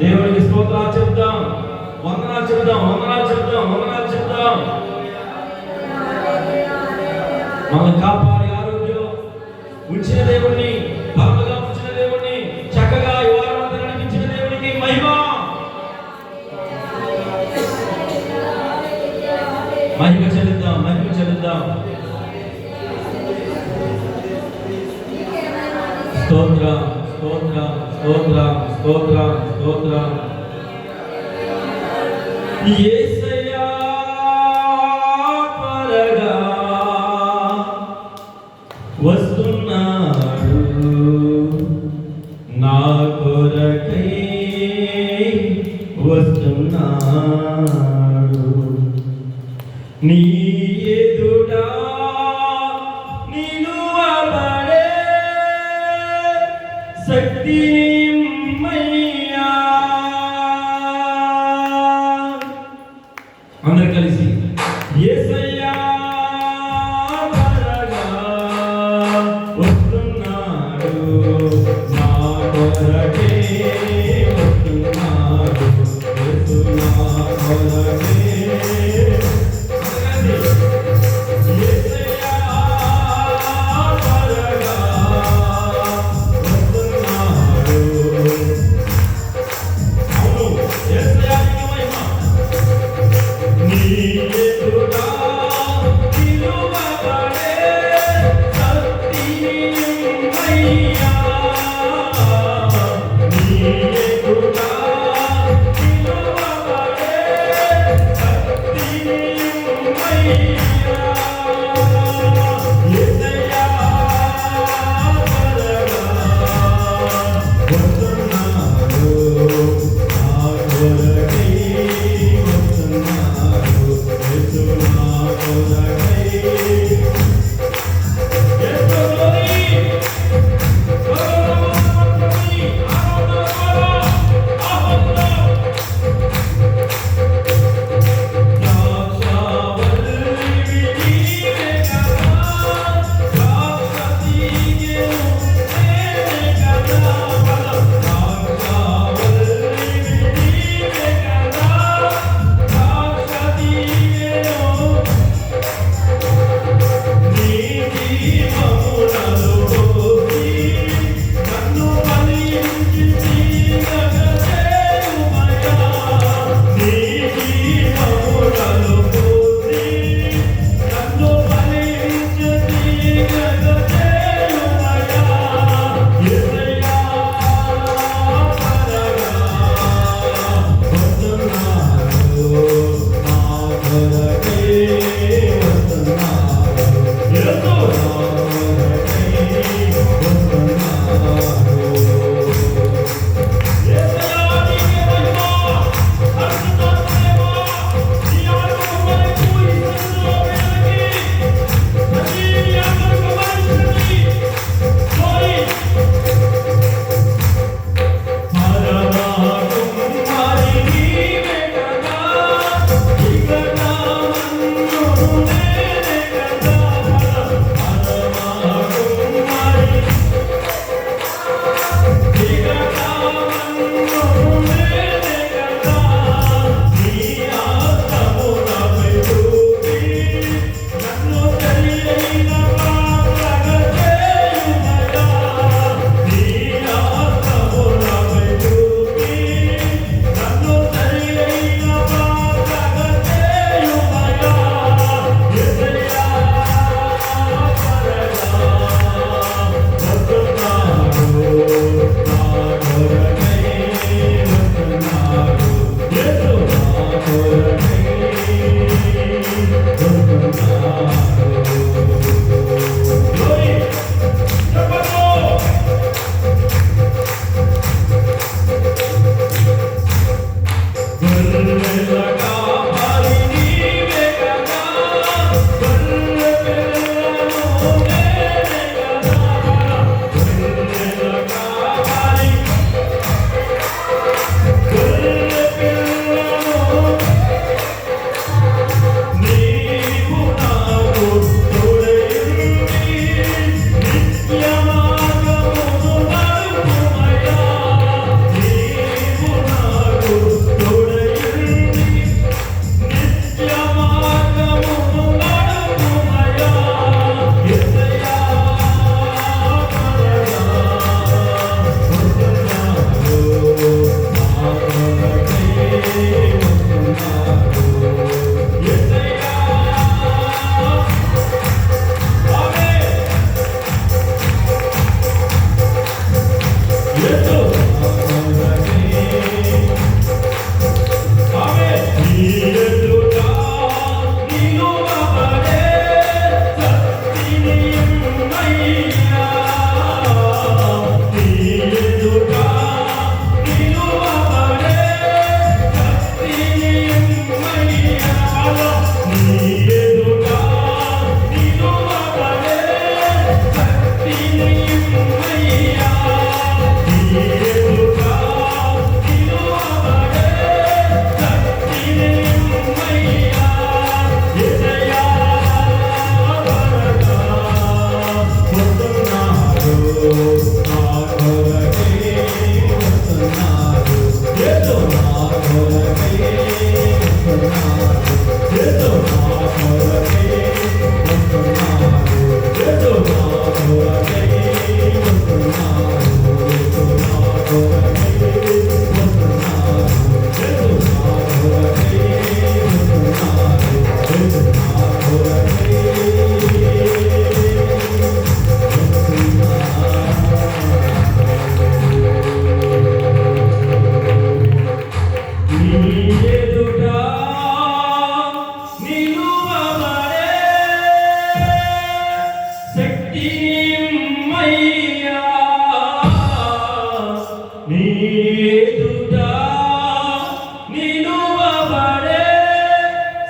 దేవునికి స్తోత్రాలు చెప్తాం, వందనాలు చెప్తాం, వందనాలు చెప్తాం, వందనాలు చెప్తాం. మనల్ని కాపాడి ఆరోగ్యం ఉంచిన దేవుణ్ణి, భర్తగా ఉంచిన దేవుణ్ణి, చక్కగా ఈ వారం అంతా నడిపించిన దేవునికి మహిమ మహిమ చెల్లిద్దాం, మహిమ చెల్లిద్దాం. స్తోత్రం, స్తోత్రం, స్తోత్రం, స్తోత్రం, స్తోత్రం. యేసయ్యా త్వరగా వస్తున్నాడు, నా కొరకై వస్తున్నాడు. నీ ఎదుట నిలువబడే శక్తి మయ్యా. అందరూ కలిసి యేసయ్యా త్వరగా వస్తున్నాడు, నా కొరకే వస్తున్నాడు, యేసు నా కొరకే. Yes, నీ ఎదుట నిలువబడే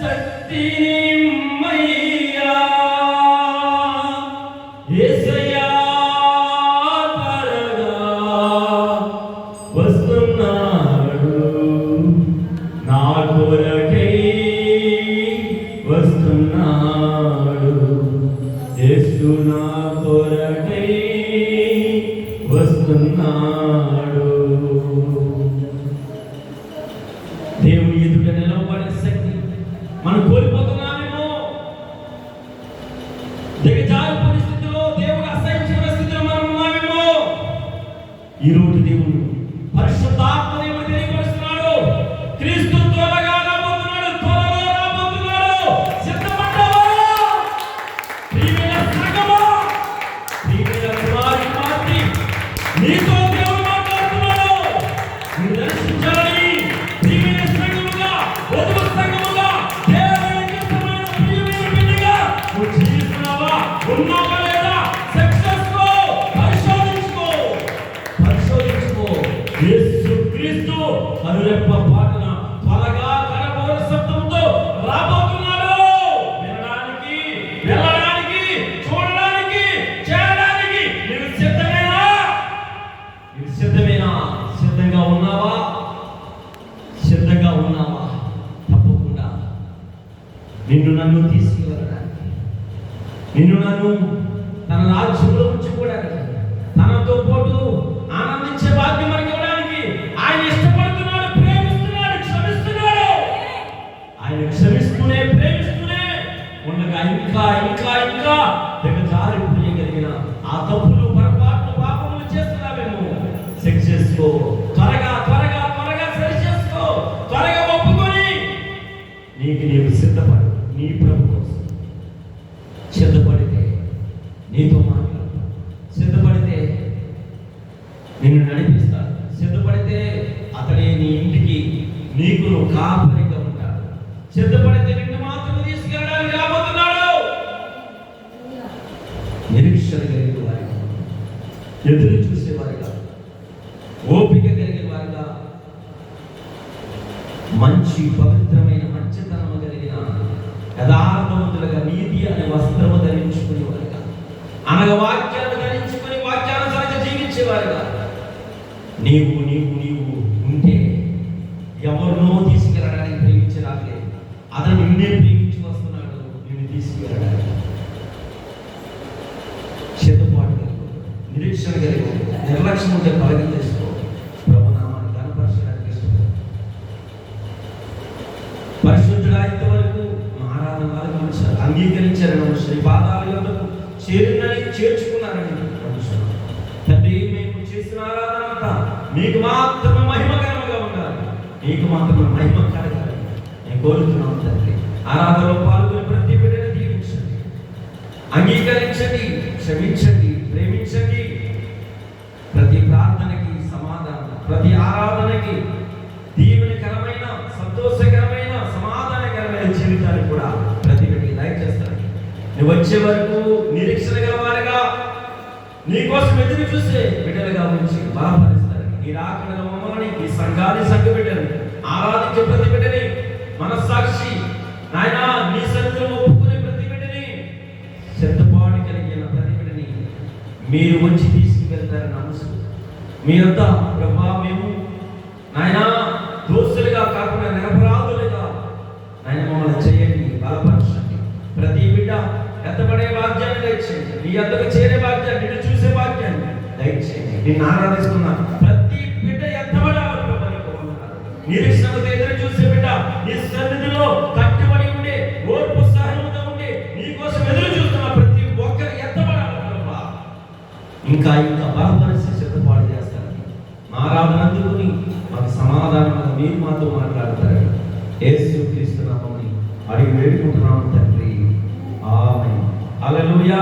శక్తినిమ్మయ్యా. యేసయ్యా త్వరగా వస్తున్నాడు, నా కొరకై వస్తున్నాడు. యేసు నా కొరకై వస్తున్నాడు. దేవుని ఎదుట నిలవబడే శక్తి మనం కోల్పోతున్నామేమో. దిగజారి పరిస్థితిలో, దేవుడు అసహించిన స్థితిలో మనం ఉన్నామేమో. ఈరోజు దేవుడు పరిశుద్ధాత్మ దేవుడు తెలియపరుస్తున్నాడు. క్రీస్తు త్వరగా రాబోతున్నాడు, త్వరగా రాబోతున్నాడు. సిద్ధపడ్డావా? ప్రియమైన సంఘమా, ప్రియమైన కుమారి కుమార్తె, నీతో దేవుడు మాట్లాడుతున్నాడు. నువ్వు దర్శించాలి. ప్రియమైన సంఘముగా, వధువు సంఘముగా, దేవునికి ఇష్టమైన ప్రియమైన బిడ్డగా నువ్వు జీవిస్తున్నావా? ఉన్నావా లేదా? సక్సెస్ఫుల్ పరిశోధించుకో, పరిశోధించుకో. యేసు క్రీస్తు కనురెప్ప పాటన త్వరగా కనబోర శబ్దంతో రాబోతున్నాడు. వినడానికి, వెళ్ళడానికి, చూడడానికి, చేయడానికి నీవు సిద్ధమేనా? నీవు సిద్ధమేనా? సిద్ధంగా ఉన్నావా? సిద్ధంగా ఉన్నావా? తప్పకుండా నిన్ను నన్ను తీసుకువెళ్ళడానికి, నిన్ను నన్ను తన రాజ్యంలో ఉంచుకోవడానికి, తనతో పాటు ఆనందించే భాగ్యం మనకి ఇవ్వడానికి ఆయన ఇష్టపడుతున్నాడు, ప్రేమిస్తున్నాడు, క్షమిస్తున్నాడు. ఆయన క్షమిస్తూనే, ప్రేమిస్తూనే ఉండగా ఇంకా ఇంకా ఇంకా దిగజారిపోయగలిగిన ఆ తప్పులు, పొరపాట్లు, పాపములు చేస్తున్నామేమో. సెక్ చేసుకో, త్వరగా త్వరగా త్వరగా సరి చేసుకో, త్వరగా ఒప్పుకొని నీకు నీవు సిద్ధపడు. నీ ప్రభు కోసం సిద్ధపడితే నీతో మాట్లాడతాడు, సిద్ధపడితే నిన్ను నడిపిస్తాడు, సిద్ధపడితే అతడే నీ ఇంటికి నీకు నువ్వు కాపరిగా ఉంటాడు. సిద్ధపడితే నిన్ను మాత్రం తీసుకెళ్ళడానికి రాబోతున్నాడు. నిరీక్షణ కలిగిన వారిగా, ఎదురు చూసేవారిగా, ఓపిక కలిగిన వారిగా, మంచి పవిత్రమైన మంచితనము కలిగిన యథార్థవంతులుగా, నీతి అనే వస్త్రము ధరించుకునే వారిగా, అనగా వాక్యాన్ని ధరించుకుని వాక్యానుసారంగా జీవించేవారిగా నీవు నీవు నీవు ఉంటే ఎవరినో తీసుకెళ్ళడానికి ప్రేమించడానికి అతను నిన్నే ప్రేమించి వస్తున్నాడు, నిన్ను తీసుకెళ్ళడానికి. సిద్ధపాటు కలిగి, నిరీక్షణ కలిగి, నిర్లక్ష్యం ఉంటే బలగం చేసుకో. ప్రభునామాన్ని కనపరచడానికి ఇష్టం. పరిశుద్ధుడా ఇంతవరకు ఆరాధన మనుషులు అంగీకరించారని మనుషులు ఈ పాదాల యొద్దకు చేరిందని చేర్చుకున్నారని మనుషులు. తండ్రి, మేము చేసిన ఆరాధన అంతా నీకు మాత్రమే మహిమకరముగా ఉండాలి, నీకు మాత్రమే మహిమ కలగాలి నేను కోరుతున్నాను తండ్రి. ఆరాధనలో పాల్గొని ప్రతి బిడ్డని దీవించండి, అంగీకరించండి, క్షమించండి, ప్రేమించండి. ప్రతి ప్రార్థనకి సమాధానం, ప్రతి ఆరాధనకి దీవెనకరమైన, సంతోషకరమైన, సమాధానకరమైన జీవితాన్ని కూడా ప్రతి బిడ్డకి దయచేస్తాను. నువ్వు వచ్చే వరకు నిరీక్షణ గలవారిగా, నీ కోసం ఎదురు చూసే బిడ్డలుగా ఉంచి బలపరుస్తారు. నీ రాకడ మమ్మల్ని, ఈ సంఘాన్ని, సంఘ బిడ్డని ఆరాధించే ప్రతి బిడ్డని, మనస్సాక్షి నాయన నీ సన్నిధిలో ఒప్పుకునే ప్రతి బిడ్డని, సిద్ధపాటు కలిగిన ప్రతి బిడ్డని మీరు వచ్చి తీసుకువెళ్తారని నమ్ముసు. మీ యొక్క ప్రభా మేము నాయన దోస్తులుగా కాకుండా నిరపరాధులుగా ఆయన మమ్మల్ని చేయండి, బలపరచండి. ప్రతి బిడ్డ ఎత్తబడే భాగ్యాన్ని దయచేయండి, నీ ఎద్దకు చేరే భాగ్యాన్ని, నిన్ను చూసే భాగ్యాన్ని దయచేయండి. నిన్ను ఆరాధిస్తున్నా ప్రతి బిడ్డ ఎత్తబడాలి. నిరీక్షణతో ఎదురు చూసే బిడ్డ నీ సన్నిధిలో కట్టుబడి ఉండే, ఓర్పు సహనంతో ఉండే, నీ కోసం ఎదురు చూస్తున్న ప్రతి ఒక్కరు ఎత్తబడాలి ప్రభా. ఇంకా ఇంకా బలపరిచి సిద్ధపాటు చేస్తారు. ఆరాధన అందుకుని మాకు సమాధానంగా మీరు మాతో మాట్లాడతారు. యేసు క్రీస్తు నామమున అడిగి వేడుకుంటున్నాము తండ్రి, ఆమేన్. హల్లెలూయా.